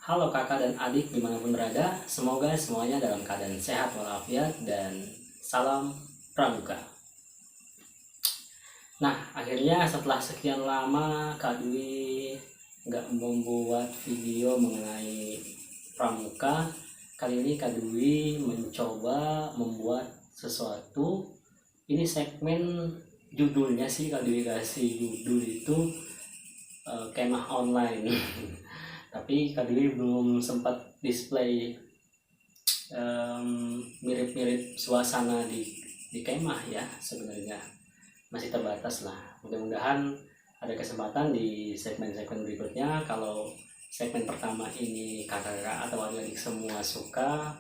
Halo kakak dan adik dimanapun berada, semoga semuanya dalam keadaan sehat walafiat dan salam pramuka. Nah, akhirnya setelah sekian lama Kak Dwi nggak membuat video mengenai pramuka, kali ini Kak Dwi mencoba membuat sesuatu. Ini segmen judulnya sih Kak Dwi kasih judul itu kemah online. Tapi Kak Dwi belum sempat display mirip-mirip suasana di kemah ya, sebenarnya masih terbatas lah. Mudah-mudahan ada kesempatan di segmen-segmen berikutnya. Kalau segmen pertama ini kakak-kakak atau adik-adik semua suka,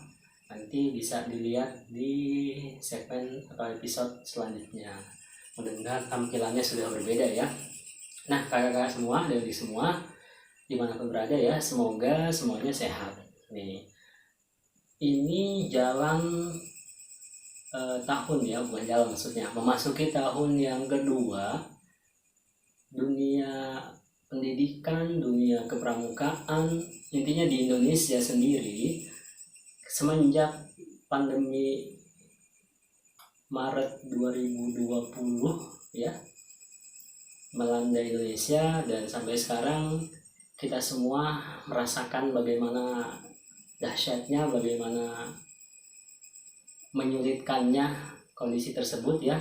nanti bisa dilihat di segmen atau episode selanjutnya. Mudah-mudahan tampilannya sudah berbeda ya. Nah, kakak-kakak semua, adik-adik semua dimanapun berada ya, semoga semuanya sehat nih. Ini jalan tahun ya, bukan jalan maksudnya, memasuki tahun yang kedua dunia pendidikan, dunia kepramukaan, intinya di Indonesia sendiri semenjak pandemi Maret 2020 ya melanda Indonesia, dan sampai sekarang kita semua merasakan bagaimana dahsyatnya, bagaimana menyulitkannya kondisi tersebut ya.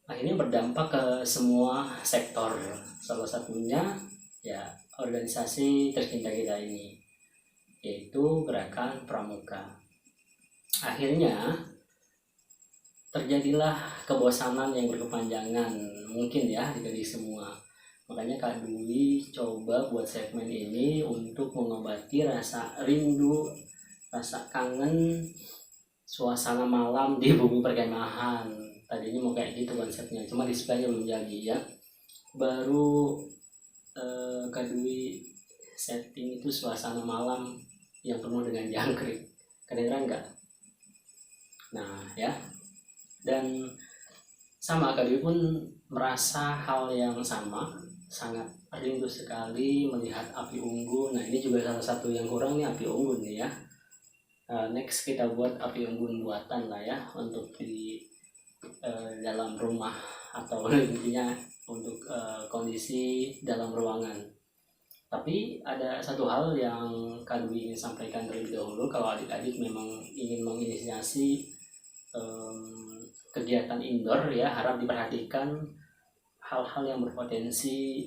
Akhirnya berdampak ke semua sektor, salah satunya ya organisasi tercinta kita ini, yaitu Gerakan Pramuka. Akhirnya terjadilah kebosanan yang berkepanjangan mungkin ya di semua. Makanya Kak Dwi coba buat segmen ini untuk mengobati rasa rindu, rasa kangen suasana malam di bumi perkemahan. Tadinya mau kayak gitu konsepnya, cuma displaynya belum jadi ya. Baru Kak Dwi setting itu suasana malam yang penuh dengan jangkrik. Kedengeran nggak? Nah ya, dan sama Kak Dwi pun merasa hal yang sama, sangat rindu sekali melihat api unggun. Nah ini juga salah satu yang kurang nih, api unggun nih ya. Next kita buat api unggun buatan lah ya, untuk di dalam rumah atau intinya untuk kondisi dalam ruangan. Tapi ada satu hal yang Kak Dwi ingin sampaikan terlebih dahulu. Kalau adik-adik memang ingin menginisiasi kegiatan indoor ya, harap diperhatikan hal-hal yang berpotensi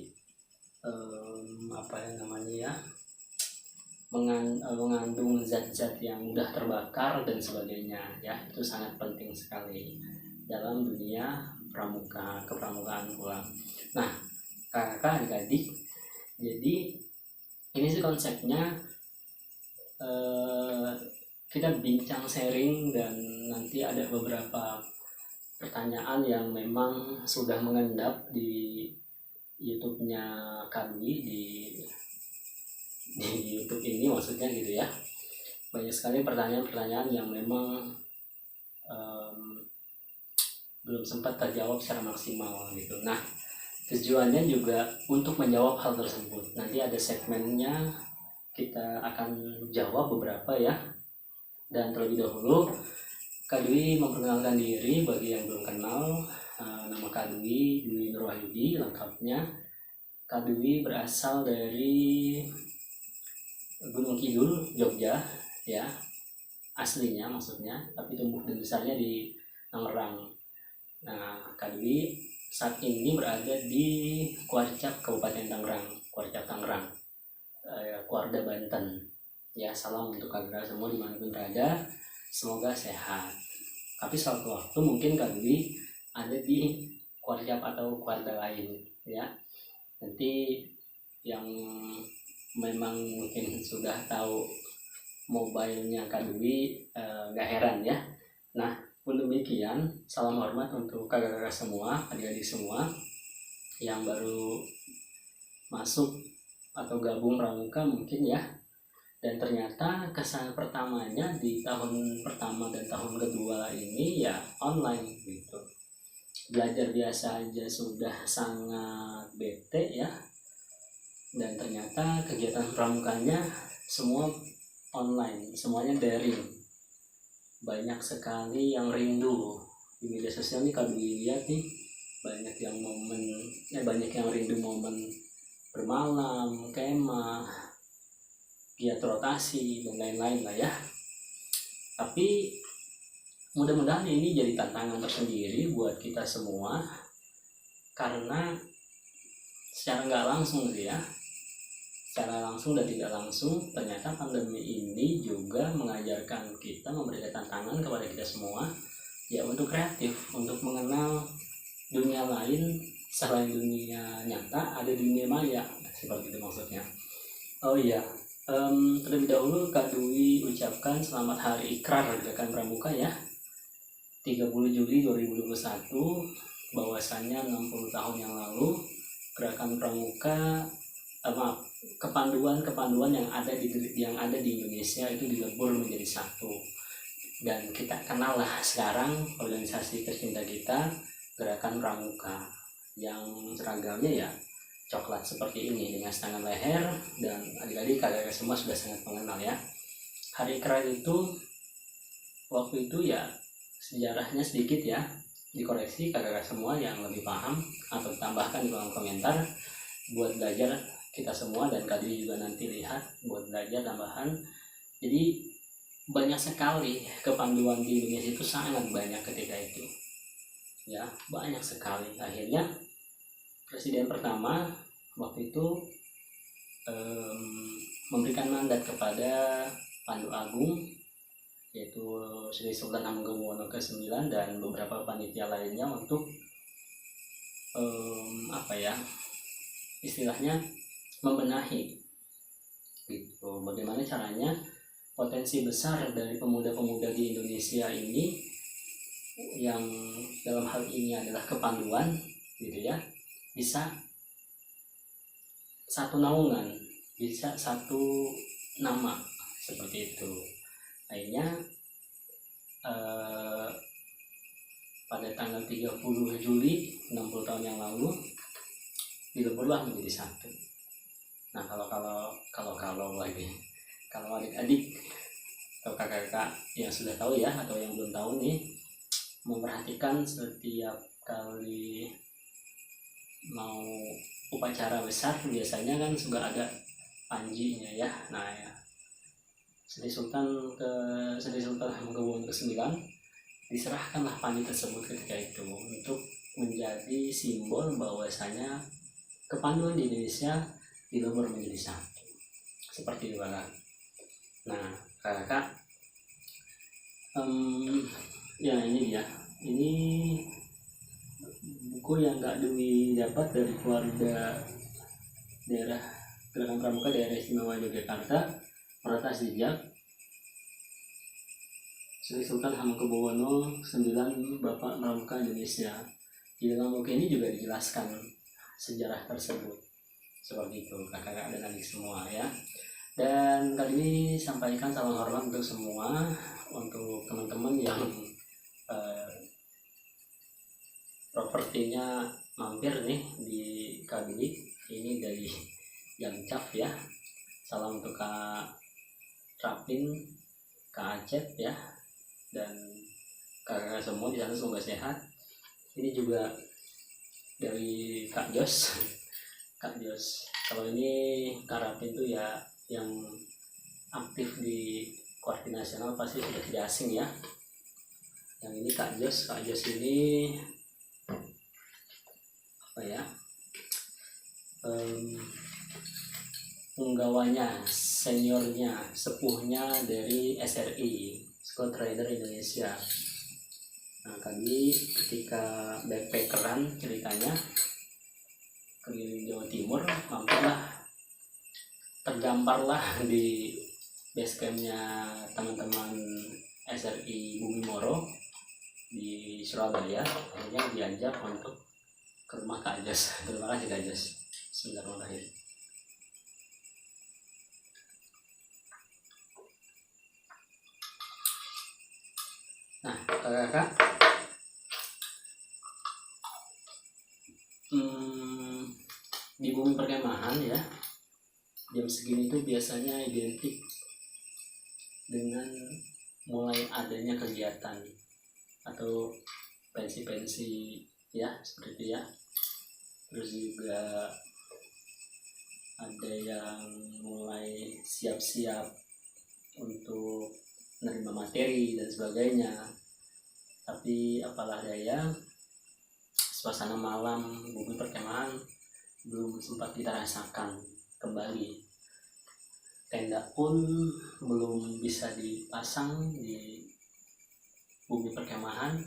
apa yang namanya ya, mengandung zat-zat yang mudah terbakar dan sebagainya ya. Itu sangat penting sekali dalam dunia pramuka, kepramukaan pula. Nah kakak adik-adik, jadi ini sih konsepnya kita bincang sharing, dan nanti ada beberapa pertanyaan yang memang sudah mengendap di YouTube-nya Kak Dwi, di YouTube ini maksudnya gitu ya. Banyak sekali pertanyaan-pertanyaan yang memang belum sempat terjawab secara maksimal gitu. Nah tujuannya juga untuk menjawab hal tersebut. Nanti ada segmennya, kita akan jawab beberapa ya. Dan terlebih dahulu Kak Dwi memperkenalkan diri bagi yang belum kenal. Nama Kak Dwi Nur Wahyudi lengkapnya. Kak Dwi berasal dari Gunung Kidul, Jogja ya, aslinya maksudnya, tapi tumbuh dan besarnya di Tangerang. Nah Kak Dwi saat ini berada di Kuarcap, Kabupaten Tangerang, Kuarcap Tangerang, Kuarda Banten ya. Salam untuk kakak semua dimanapun berada, semoga sehat. Tapi suatu waktu mungkin Kak Dwi ada di Kuarcap atau Kuarda lain ya. Nanti yang memang mungkin sudah tahu mobilenya Kak Dwi gak heran ya. Nah pun demikian, salam hormat untuk kakak-kakak semua, adik-adik semua yang baru masuk atau gabung pramuka mungkin ya. Dan ternyata kesan pertamanya di tahun pertama dan tahun kedua ini ya online gitu. Belajar biasa aja sudah sangat bete ya. Dan ternyata kegiatan pramukanya semua online, semuanya daring. Banyak sekali yang rindu di media sosial nih. Kalau dilihat nih, banyak yang rindu momen bermalam, kemah, giat rotasi dan lain-lain lah ya. Tapi mudah-mudahan ini jadi tantangan tersendiri buat kita semua, karena secara nggak langsung sih ya, secara langsung dan tidak langsung, ternyata pandemi ini juga mengajarkan kita, memberikan tantangan kepada kita semua ya, untuk kreatif, untuk mengenal dunia lain selain dunia nyata. Ada dunia maya, seperti itu maksudnya. Oh iya, terlebih dahulu Kak Dwi ucapkan selamat hari Ikrar Gerakan Pramuka ya, 30 Juli 2021, bahwasannya 60 tahun yang lalu Gerakan Pramuka, kepanduan yang ada di Indonesia itu dilebur menjadi satu. Dan kita kenal lah sekarang organisasi tercinta kita, Gerakan Pramuka, yang seragamnya ya coklat seperti ini dengan setengah leher, dan adik-adik kakak semua sudah sangat mengenal ya. Hari Ikrar itu waktu itu ya, sejarahnya sedikit ya, dikoreksi kakak semua yang lebih paham, atau tambahkan di kolom komentar buat belajar kita semua, dan Kadri juga nanti lihat buat belajar tambahan. Jadi banyak sekali kepanduan di Indonesia, itu sangat banyak ketika itu ya, banyak sekali. Akhirnya presiden pertama waktu itu memberikan mandat kepada Pandu Agung, yaitu Sri Sultan Hamengkubuwono ke-9 dan beberapa panitia lainnya untuk istilahnya membenahi gitu, bagaimana caranya potensi besar dari pemuda-pemuda di Indonesia ini, yang dalam hal ini adalah kepanduan gitu ya, bisa satu naungan, bisa satu nama, seperti itu. Akhirnya pada tanggal 30 Juli 60 tahun yang lalu dileburlah menjadi satu. Nah, kalau adik-adik atau kakak-kakak yang sudah tahu ya, atau yang belum tahu nih, memperhatikan setiap kali mau upacara besar biasanya kan suka ada panjinya ya. Nah ya, Sri Sultan Hamengkubuwono ke-9 diserahkanlah panji tersebut ketika itu untuk menjadi simbol bahwasanya kepanduan di Indonesia dilebur menjadi satu, seperti itu kan. Nah kakak, ya ini dia, ini buku yang Kak Dwi dapat dari keluarga daerah Gerakan Pramuka Daerah Istimewa Yogyakarta, Meretas Jejak Sri Sultan Hamengkubuwono ke-9 Bapak Pramuka Indonesia. Di dalam buku ini juga dijelaskan sejarah tersebut, seperti itu kakak-kakak dan adik semua ya. Dan kali ini sampaikan salam hormat untuk semua, untuk teman-teman yang propertinya mampir nih di Kadui, ini dari Jamcaf ya. Salam untuk Kak Rapin, Kak Acep ya, dan kakak semua di sana semoga sehat. Ini juga dari Kak Jos. Kak Jos, kalau ini Kak Rapin tuh ya yang aktif di Koordinasi Nasional pasti sudah tidak asing ya. Yang ini Kak Jos ini apa ya, penggawanya, seniornya, sepuhnya dari SRI, Scout Rider Indonesia. Nah kami ketika backpackeran ceritanya keliling Jawa Timur, tergamparlah di basecampnya teman-teman SRI Bumi Moro di Surabaya. Akhirnya diajak untuk ke rumah Kak Jos. Terima kasih Kak Jos. Bismillahirrahmanirrahim. Nah kakak-kakak, di bumi perkemahan ya, jam segini tuh biasanya identik dengan mulai adanya kegiatan atau pensi-pensi ya, seperti itu ya. Terus juga ada yang mulai siap-siap untuk menerima materi dan sebagainya. Tapi apalah daya, suasana malam bumi perkemahan belum sempat kita rasakan kembali. Tenda pun belum bisa dipasang di bumi perkemahan.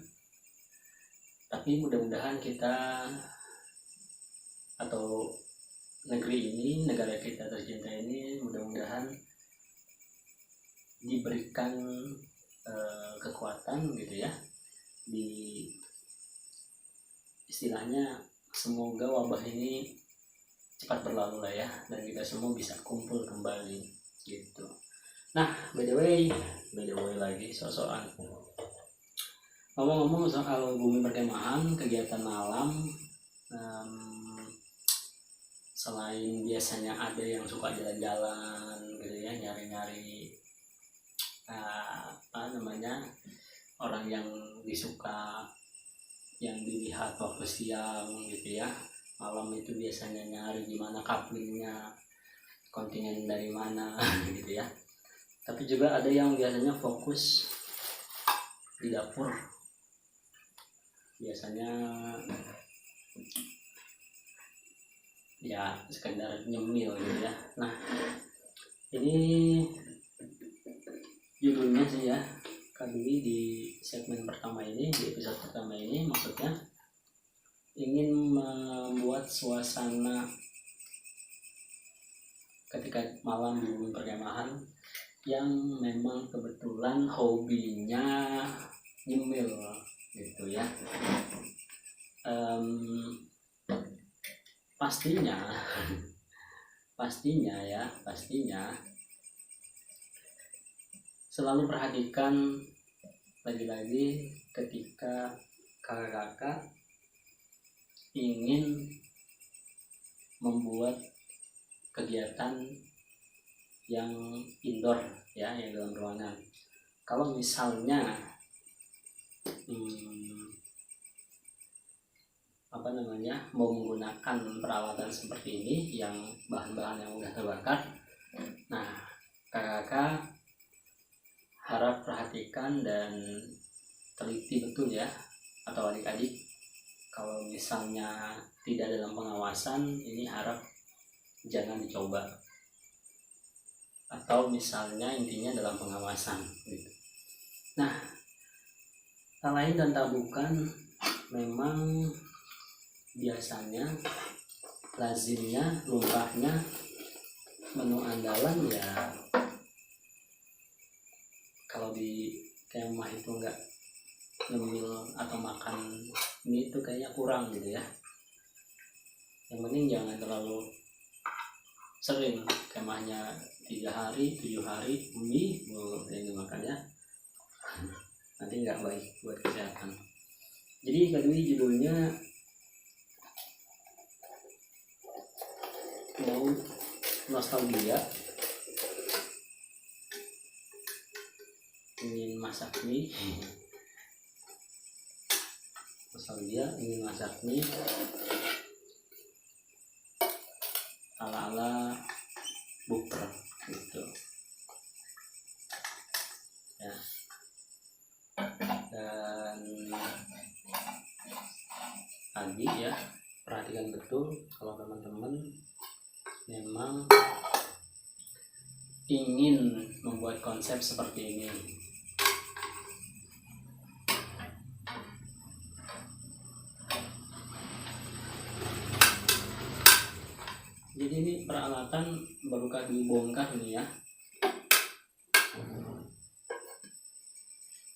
Tapi mudah-mudahan kita atau negeri ini, negara kita tercinta ini, mudah-mudahan diberikan kekuatan gitu ya, di istilahnya semoga wabah ini cepat berlalu lah ya, dan kita semua bisa kumpul kembali gitu. Nah, by the way lagi soal ngomong-ngomong soal bumi perkemahan, kegiatan malam, selain biasanya ada yang suka jalan-jalan gitu ya, nyari-nyari orang yang disuka, yang dilihat waktu siang gitu ya. Malam itu biasanya nyari gimana couplingnya, kontingen dari mana gitu ya. Tapi juga ada yang biasanya fokus di dapur, biasanya ya sekedar nyemil gitu ya. Nah, ini judulnya sih ya, kali di segmen pertama ini, di episode pertama ini, maksudnya ingin membuat suasana ketika malam di bumi perkemahan yang memang kebetulan hobinya nyemil gitu ya. Pastinya selalu perhatikan lagi-lagi ketika kakak-kakak ingin membuat kegiatan yang indoor ya, yang dalam ruangan. Kalau misalnya mau menggunakan peralatan seperti ini yang bahan-bahan yang udah terbakar, nah kakak harap perhatikan dan teliti betul ya, atau adik-adik, kalau misalnya tidak dalam pengawasan ini harap jangan dicoba, atau misalnya intinya dalam pengawasan gitu. Nah, tak lain dan tak bukan, memang biasanya lazimnya lumrahnya menu andalan ya, kalau di kemah itu enggak ngemil atau makan mie itu kayaknya kurang gitu ya. Yang penting jangan terlalu sering, kemahnya 3 hari 7 hari mie yang dimakannya, nanti nggak baik buat kesehatan. Jadi tadi judulnya mau nostalgia, ingin masak mie, nostalgia ingin masak mie ala-ala bukber gitu ya. Dan tadi ya, perhatikan betul kalau teman-teman memang ingin membuat konsep seperti ini. Jadi ini peralatan baru dibongkar nih ya,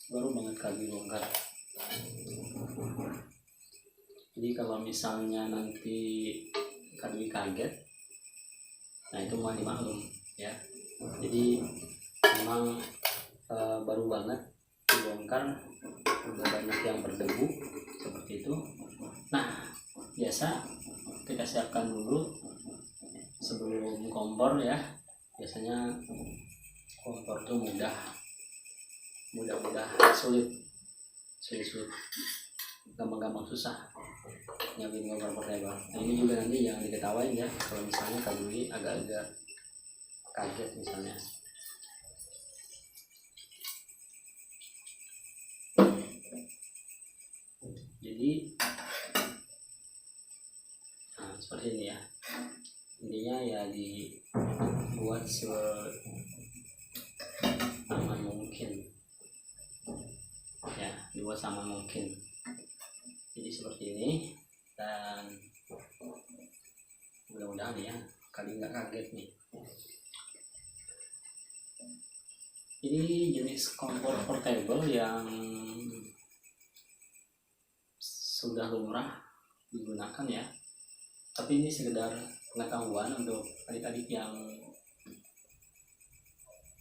baru banget dibongkar. Jadi kalau misalnya nanti kalian kaget, nah itu mau dimaklum ya. Jadi memang baru banget dibongkar, udah banyak yang berdebu seperti itu. Nah, biasa kita siapkan dulu sebelum kompor ya, Biasanya kompor tuh mudah sulit, gampang susah nyambungin kompor portable. Nah ini juga nanti yang diketawain ya, kalau misalnya Kak Dwi agak-agak kaget misalnya. Jadi seperti ini ya, intinya ya dibuat aman mungkin ya, dibuat aman mungkin. Jadi seperti ini, dan mudah-mudahan ya kalian nggak kaget nih. Ini jenis kompor portable yang sudah lumrah digunakan ya, tapi ini sekedar pengetahuan untuk adik-adik yang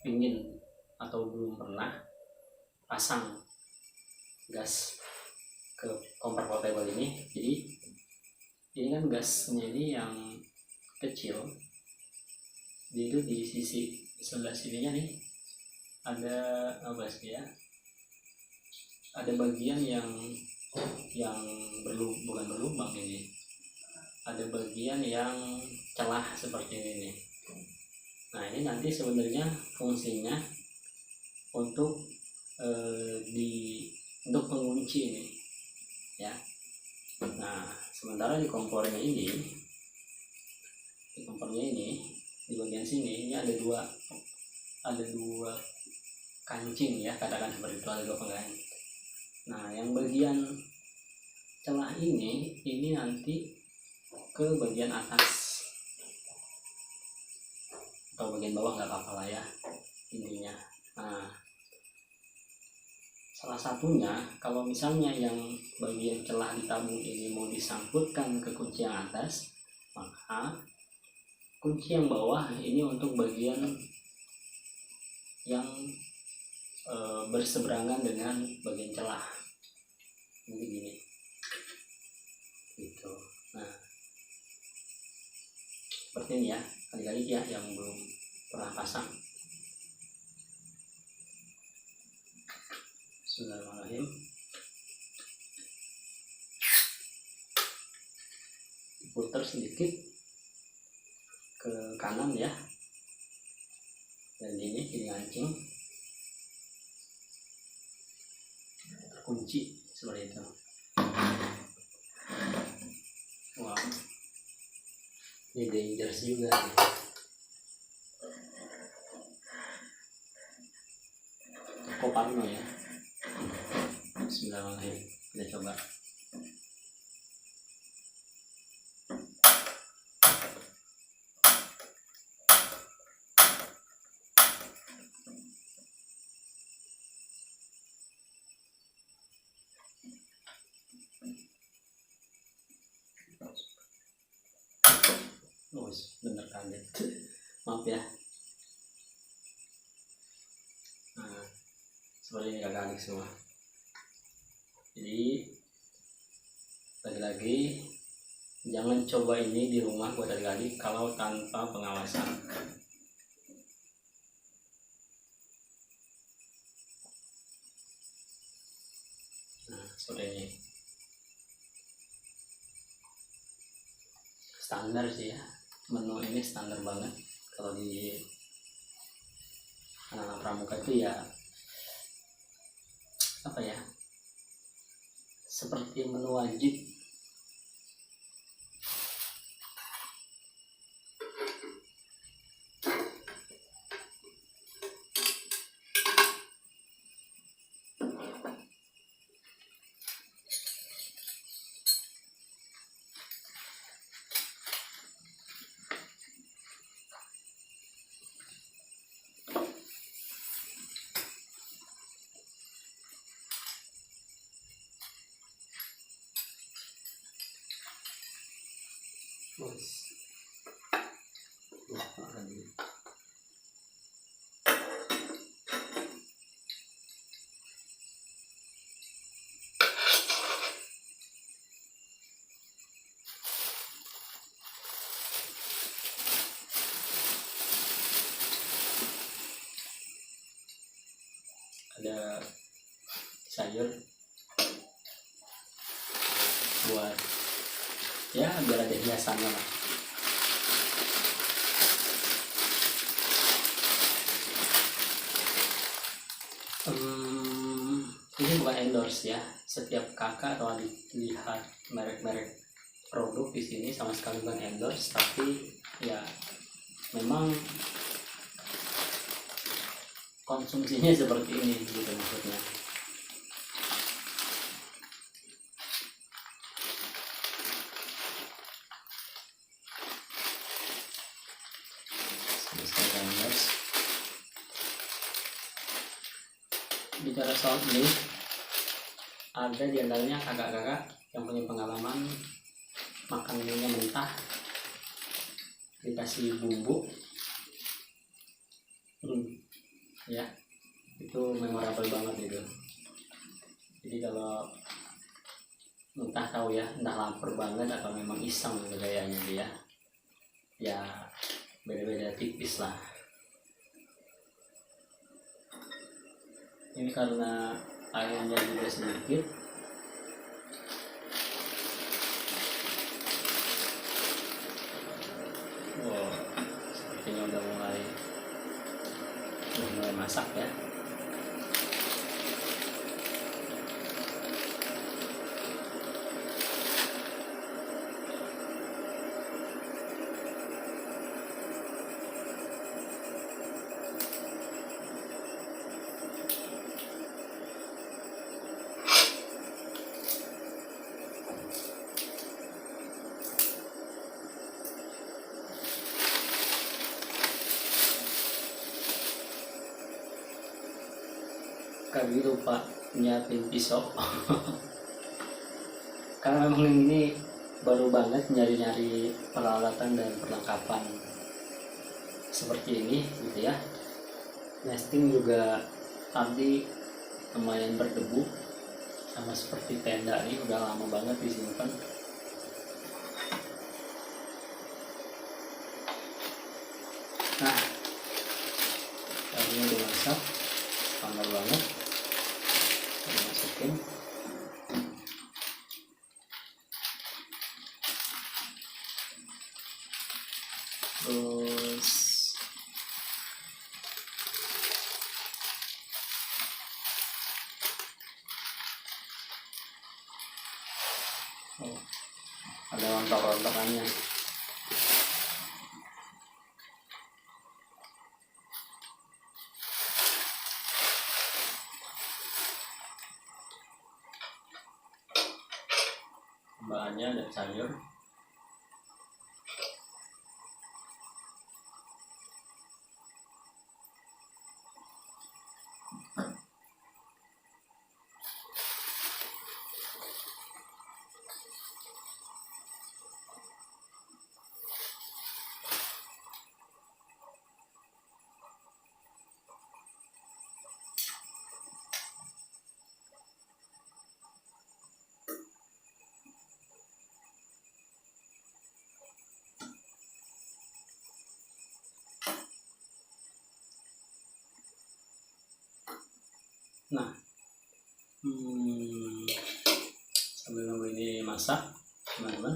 ingin atau belum pernah pasang gas ke kompor portable ini. Jadi ini kan gasnya ini yang kecil, jadi di sisi sebelah sininya nih ada apa sih ya, ada bagian yang bukan berlubang, ini ada bagian yang celah seperti ini nih. Nah ini nanti sebenarnya fungsinya untuk untuk mengunci ini ya. Nah sementara di kompornya ini di bagian sini ini ada dua kancing ya, katakan seperti itu, ada dua pengganti. Nah yang bagian celah ini nanti ke bagian atas atau bagian bawah, nggak apa-apa lah ya intinya. Nah salah satunya kalau misalnya yang bagian celah di tabung ini mau disangkutkan ke kunci yang atas, maka kunci yang bawah ini untuk bagian yang berseberangan dengan bagian celah ini gini gitu. Nah seperti ini ya adik-adik ya yang belum pernah pasang. Bismillahirrahmanirrahim. Putar sedikit ke kanan ya, dan ini ngancing terkunci seperti itu. Wow, ini dangerous juga nih. Koparno ya. Bismillahirrahmanirrahim, kita coba. Oh, bener kaget. Maaf ya. Nah, seperti ini kakak adik semua. Jadi lagi-lagi jangan coba ini di rumah buat adik-adik kalau tanpa pengawasan. Nah, seperti ini. Standar sih ya. Menu ini standar banget kalau di anak-anak pramuka itu ya, apa ya, seperti menu wajib. ada sayur buat ya biar ada hiasannya lah. Ini bukan endorse ya, setiap kakak atau adik lihat merek-merek produk di sini sama sekali bukan endorse, tapi ya memang konsumsinya seperti ini gitu maksudnya. Bicara soal ini, ada di antaranya kakak-kakak yang punya pengalaman makan minyak mentah dikasih bumbu, ya itu memorable banget gitu. Jadi kalau entah tahu ya, entah lapar banget atau memang iseng gayanya dia, ya beda-beda tipis lah. Ini karena airnya juga sedikit, sepertinya udah mulai masak ya. Kami lupa nyiapin pisau karena memang ini baru banget nyari-nyari peralatan dan perlengkapan seperti ini gitu ya. Nesting juga tadi lumayan berdebu, sama seperti tenda ini udah lama banget disimpan. Nah, airnya udah masak, panas banget. Masukin terus ada rontok-rontokannya. Bahannya ada sayur, nah sambil nunggu ini masak teman-teman.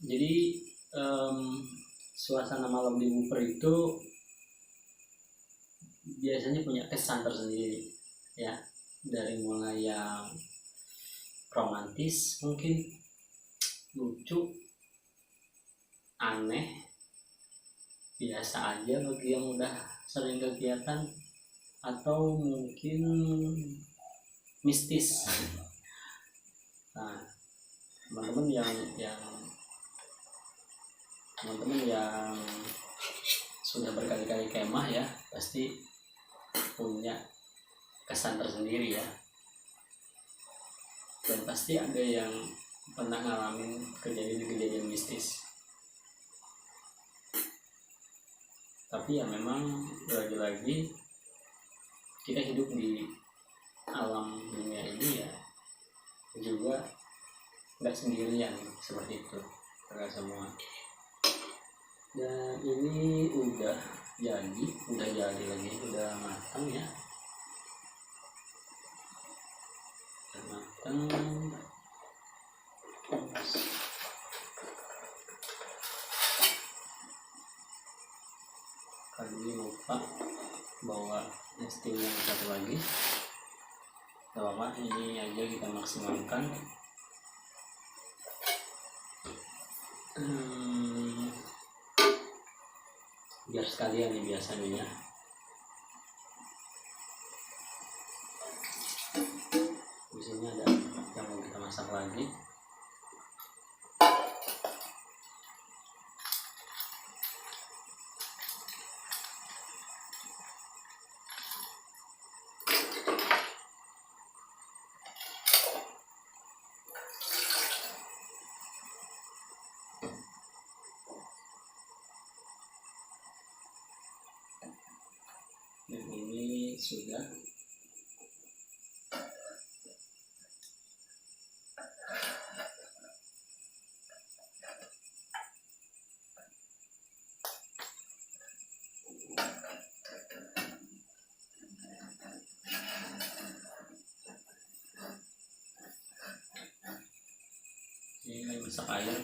Jadi suasana malam di Buper itu biasanya punya kesan tersendiri ya, dari mulai yang romantis, mungkin lucu, aneh, biasa aja bagi yang udah sering kegiatan, atau mungkin mistis. Nah, teman-teman yang sudah berkali-kali kemah ya pasti punya kesan tersendiri ya, dan pasti ada yang pernah ngalamin kejadian-kejadian mistis. Tapi ya memang lagi-lagi kita hidup di alam dunia ini ya juga nggak sendirian seperti itu, karena semua. Dan ini udah jadi udah jadi lagi, udah matang ya, udah matang. Kali ini lupa bawa nesting yang satu lagi, gak apa-apa, ini aja kita maksimalkan. Biar sekalian nih biasanya. Di sini ada yang mau kita masak lagi. Dan ini sudah ini masak air.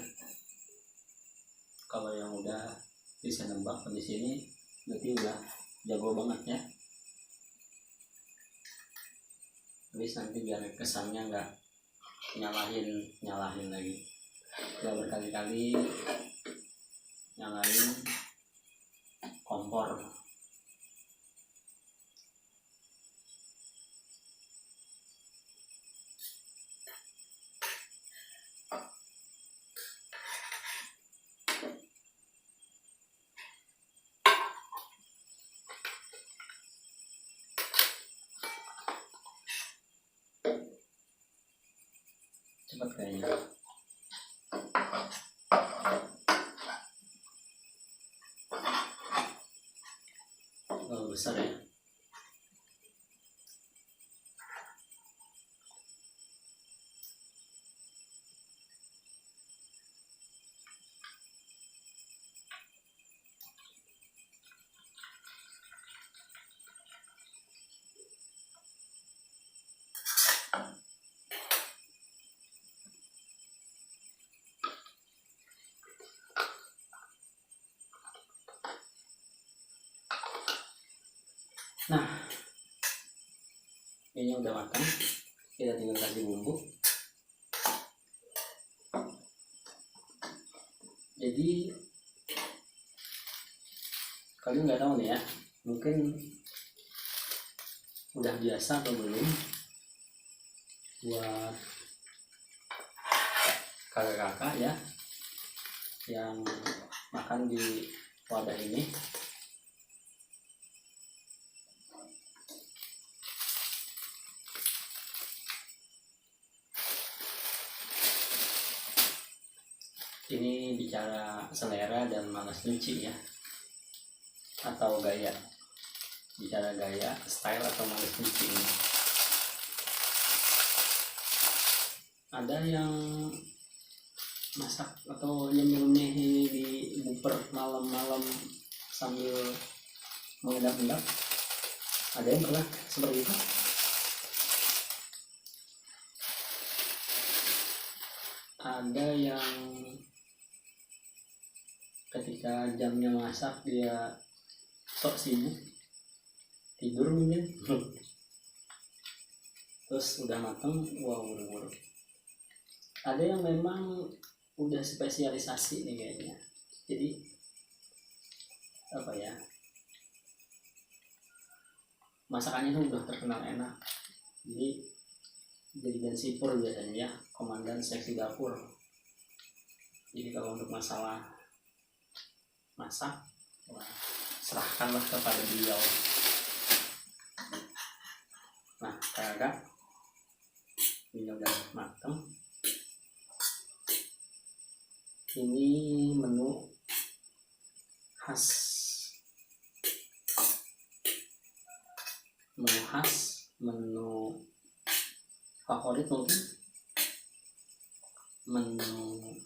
Kalau yang udah bisa nebak di sini berarti udah jago banget ya. Habis nanti biar kesannya nggak nyalahin lagi, udah berkali-kali nyalain kompor. Cepat kayaknya. Oh, besar ya. Nah, ini udah matang, kita tinggal kasih bumbu. Jadi kalian nggak tahu nih ya, mungkin udah biasa atau belum buat kakak-kakak ya yang makan di wadah ini. Ini bicara selera dan malas nyuci ya, atau gaya, bicara gaya, style atau malas nyuci ini. Ada yang masak atau yang nyeleneh di buper malam-malam sambil mengendap-endap. Ada yang pernah seperti itu? Ada yang ketika jamnya masak dia sok sibuk tidur mungkin. Terus udah mateng, wow, buru-buru. Ada yang memang udah spesialisasi nih kayaknya, jadi apa ya, masakannya tuh udah terkenal enak, jadi jadikan sipur biasanya ya, komandan seksi dapur. Jadi kalau untuk masalah masak, wah, serahkanlah kepada beliau. Nah, kakak ini udah matang. Ini menu khas, menu favorit mungkin, menu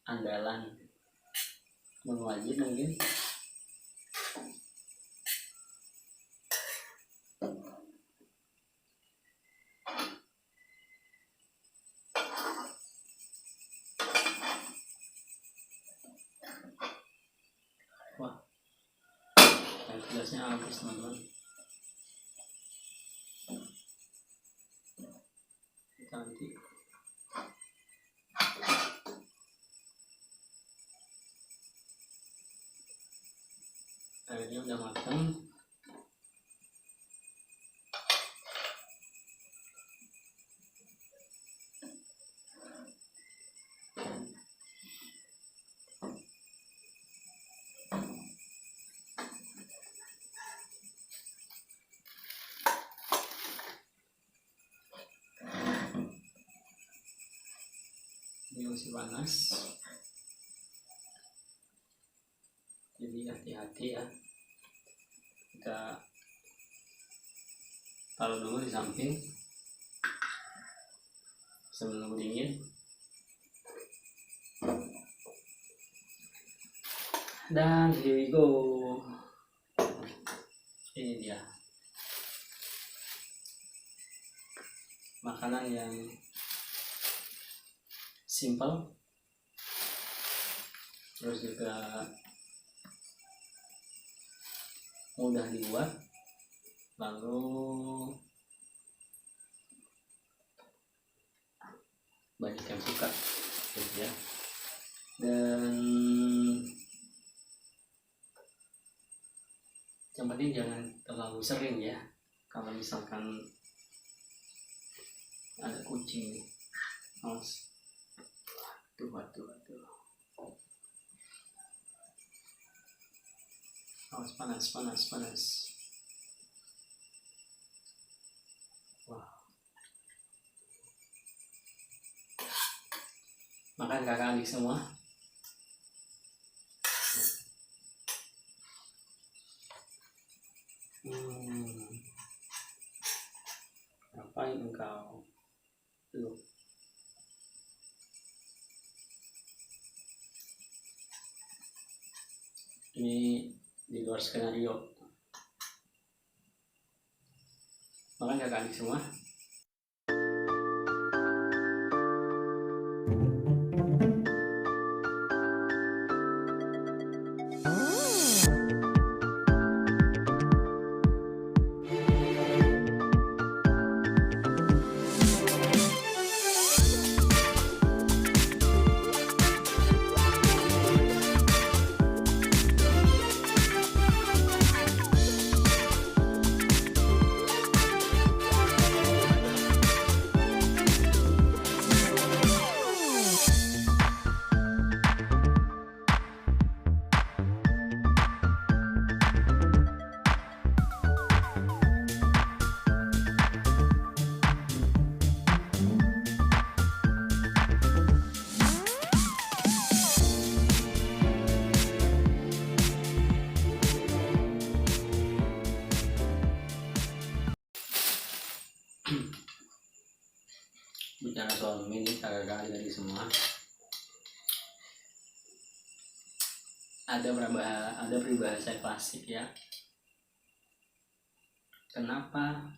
andalan Mau wajib mungkin. Wah, air gelasnya habis teman-teman. Kita nanti airnya udah matang. Ini masih panas, jadi hati-hati ya. Kita taruh dulu di samping sebelum dingin. Dan here we go. Ini dia makanan yang simple, terus juga mudah dibuat, lalu banyak yang suka gitu ya. Dan yang penting jangan terlalu sering ya. Kalau misalkan ada kucing nih, awas. Waduh. Awas, panas. Wah. Makan kakak adik semua. Ngapain engkau? Tuh. Ini di luar skenario. Makan kakak adik semua. Bicara soal mie, kakak dari semua ada peribahasa klasik ya. Kenapa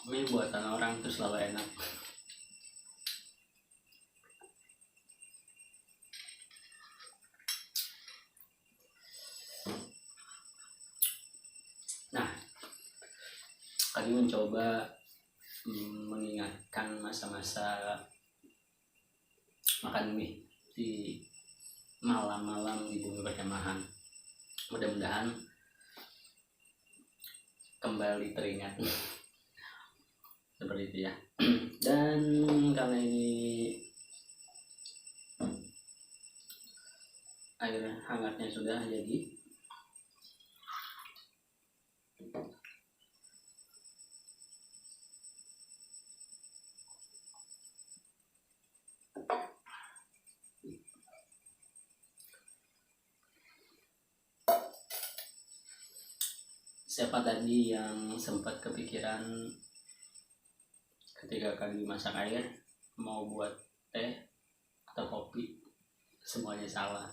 mie buatan orang itu selalu enak? Nah, kami mencoba mengingatkan masa-masa makan mie di malam-malam di bumi perkemahan. Mudah-mudahan kembali teringat seperti itu ya. Dan karena ini air hangatnya sudah jadi, siapa tadi yang sempat kepikiran ketika kali masak air mau buat teh atau kopi semuanya salah.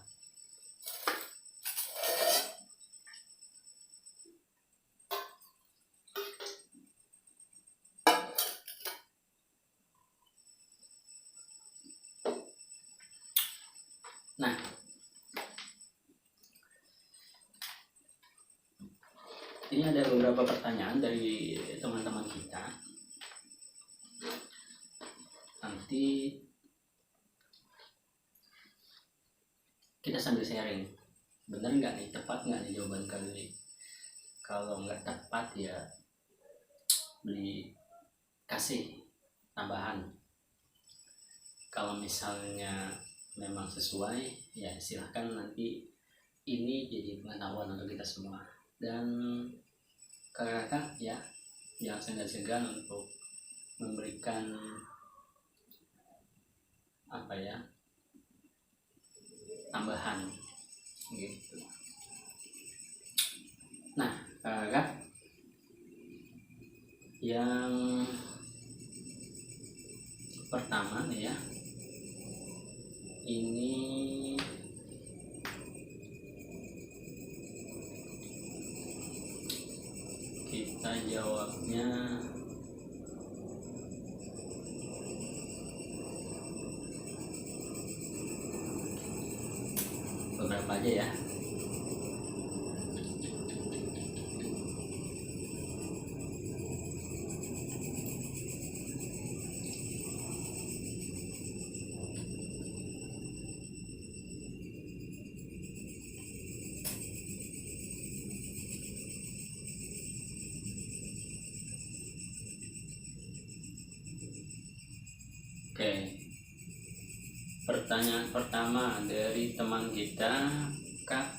Nah, ini ada beberapa pertanyaan dari teman-teman kita. Nanti kita sambil sharing. Bener nggak nih, tepat nggak nih jawaban kali? Kalau nggak tepat ya kasih tambahan. Kalau misalnya memang sesuai, ya silahkan, nanti ini jadi pengetahuan untuk kita semua. Dan kakak ya, jangan segan-segan untuk memberikan tambahan gitu. Nah, kakak yang pertama nih ya, ini kita jawabnya beberapa aja ya. Oke, pertanyaan pertama dari teman kita, Kak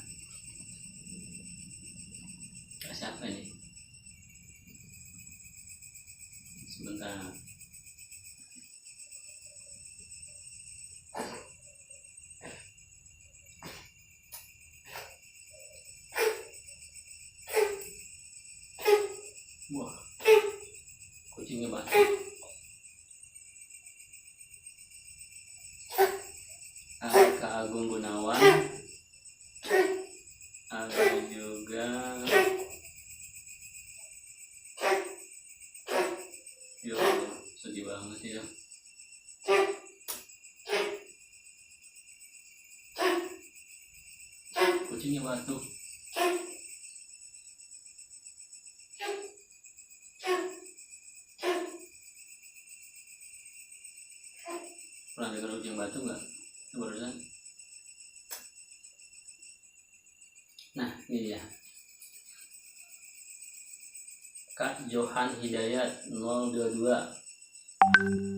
siapa ini? Sebentar. Wah, kucingnya banyak. Kak Agung Gunawan, ada juga yo, sedih banget ya. Kucingnya batuk. Pernah dengar kucing batuk nggak barusan? Nah, ini dia. Kak Johan Hidayat 022.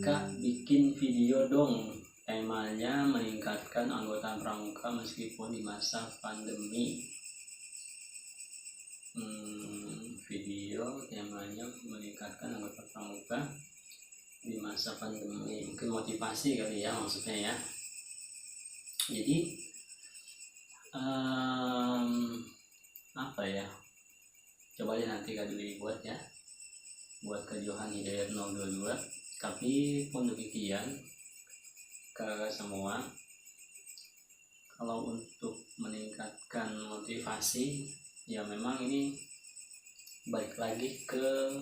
Kak, bikin video dong, temanya meningkatkan anggota pramuka meskipun di masa pandemi. Video temanya meningkatkan anggota pramuka di masa pandemi, mungkin motivasi kali ya maksudnya ya. Jadi apa ya, coba deh nanti Kak Duli buat ya, buat ke Johan Hidayat 022. Tapi pun demikian kakak semua, kalau untuk meningkatkan motivasi ya memang ini balik lagi ke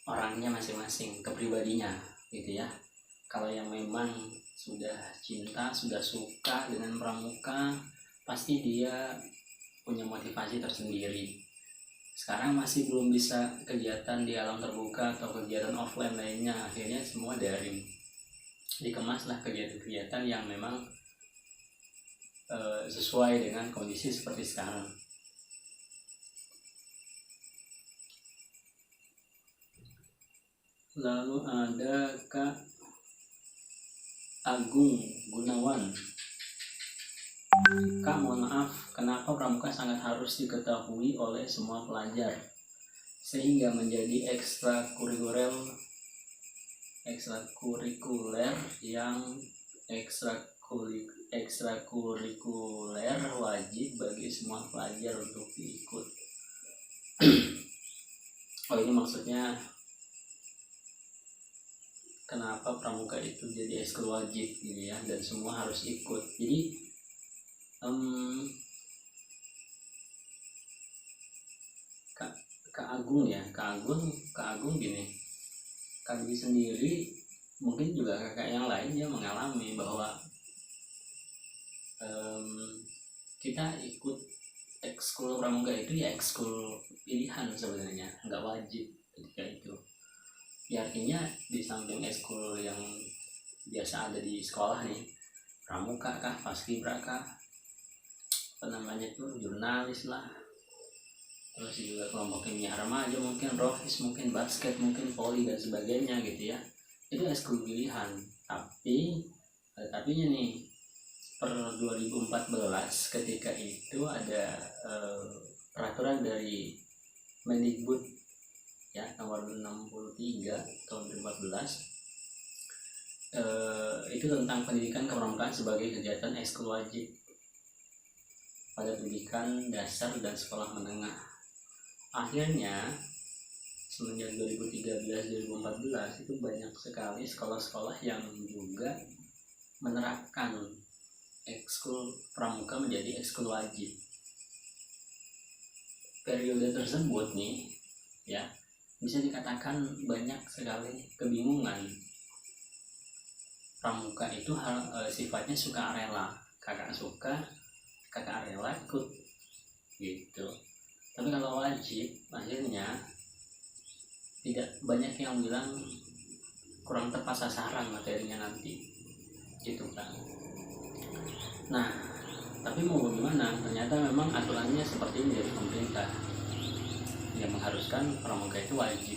orangnya masing-masing, ke pribadinya gitu ya. Kalau yang memang sudah cinta, sudah suka dengan pramuka, pasti dia punya motivasi tersendiri. Sekarang masih belum bisa kegiatan di alam terbuka atau kegiatan offline lainnya, akhirnya semua daring. Dikemaslah kegiatan-kegiatan yang memang sesuai dengan kondisi seperti sekarang. Lalu ada Kak Agung Gunawan. Kak, mohon maaf, kenapa pramuka sangat harus diketahui oleh semua pelajar sehingga menjadi ekstrakurikuler wajib bagi semua pelajar untuk diikut. Oh, ini maksudnya kenapa pramuka itu jadi ekskul wajib gitu ya, dan semua harus ikut. Jadi Kak Agung gini, Kak Dwi sendiri mungkin juga kakak yang lain dia mengalami bahwa kita ikut ekskul pramuka itu ya ekskul pilihan sebenarnya, nggak wajib ketika itu. Ya artinya di samping ekskul yang biasa ada di sekolah nih, pramuka kah, paskibra kah, apa namanya itu, jurnalis lah, terus juga kelompok kimia remaja mungkin, rohis mungkin, basket mungkin, voli dan sebagainya gitu ya, itu ekskul pilihan. Tapi nih per 2014 ketika itu ada peraturan dari Mendikbud ya nomor 63 tahun 2014, itu tentang pendidikan kepramukaan sebagai kegiatan ekskul wajib pada pendidikan dasar dan sekolah menengah. Akhirnya semenjak 2013-2014 itu banyak sekali sekolah-sekolah yang juga menerapkan ekskul pramuka menjadi ekskul wajib. Periode tersebut nih ya bisa dikatakan banyak sekali kebingungan. Pramuka itu sifatnya suka rela, kakak suka, kakak rela ikut gitu. Tapi kalau wajib akhirnya tidak banyak yang bilang kurang tepat sasaran materinya nanti gitu kan. Nah tapi mau bagaimana, ternyata memang aturannya seperti ini dari pemerintah yang mengharuskan pramuka itu wajib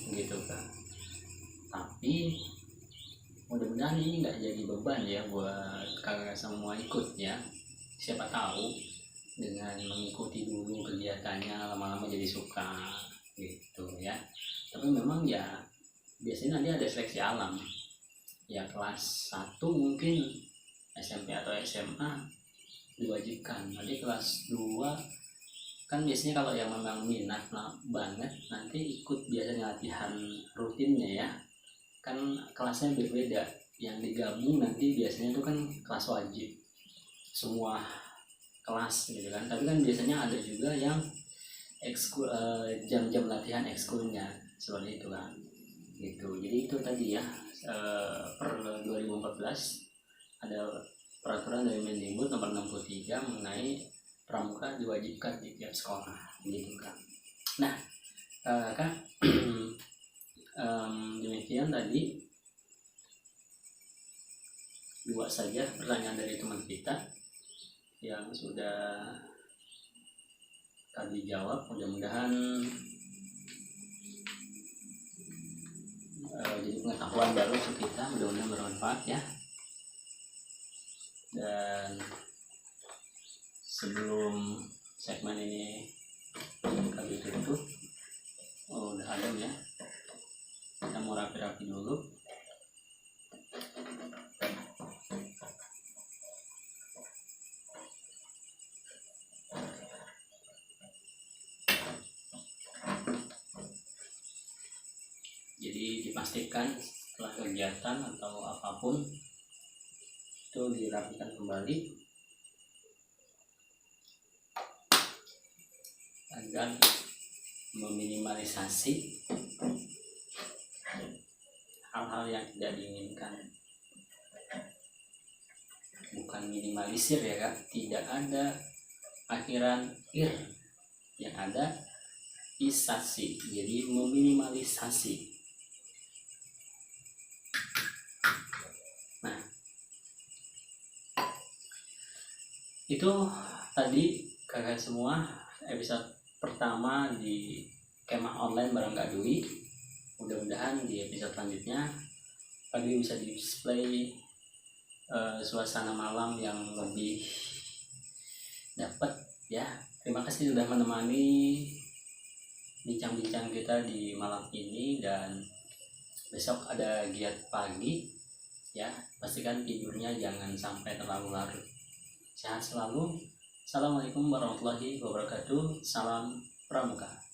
gitu kan. Tapi mudah-mudahan ini nggak jadi beban ya buat kakak semua ikut ya. Siapa tahu dengan mengikuti dulu kegiatannya lama-lama jadi suka gitu ya. Tapi memang ya biasanya nanti ada seleksi alam ya, kelas 1 mungkin SMP atau SMA diwajibkan, nanti kelas 2 kan biasanya kalau yang memang minat banget nanti ikut biasanya latihan rutinnya ya, kan kelasnya berbeda, yang digabung nanti biasanya itu kan kelas wajib semua kelas gitu kan. Tapi kan biasanya ada juga yang ekskul, jam-jam latihan ekskulnya seperti itu kan gitu. Jadi itu tadi ya, per 2014 ada peraturan dari Mendikbud nomor 63 mengenai pramuka diwajibkan di tiap sekolah gitu kan. Nah kan demikian tadi 2 saja pertanyaan dari teman kita yang sudah tadi jawab. Mudah-mudahan jadi pengetahuan baru untuk kita, mudah-mudahan bermanfaat ya. Dan sebelum segmen ini kami tutup, udah adem ya, kita mau rapi-rapi dulu. Jadi dipastikan setelah kegiatan atau apapun itu dirapikan kembali agar meminimalisasi hal-hal yang tidak diinginkan. Bukan minimalisir ya Kak, tidak ada akhiran ir, yang ada isasi, jadi meminimalisasi. Nah itu tadi kakak semua episode pertama di Kemah Online bareng Kak Dwi. Mudah-mudahan di episode selanjutnya Kak Dwi bisa display suasana malam yang lebih dapat ya. Terima kasih sudah menemani bincang-bincang kita di malam ini, dan besok ada giat pagi ya, pastikan tidurnya jangan sampai terlalu larut. Sehat selalu. Assalamualaikum warahmatullahi wabarakatuh. Salam pramuka.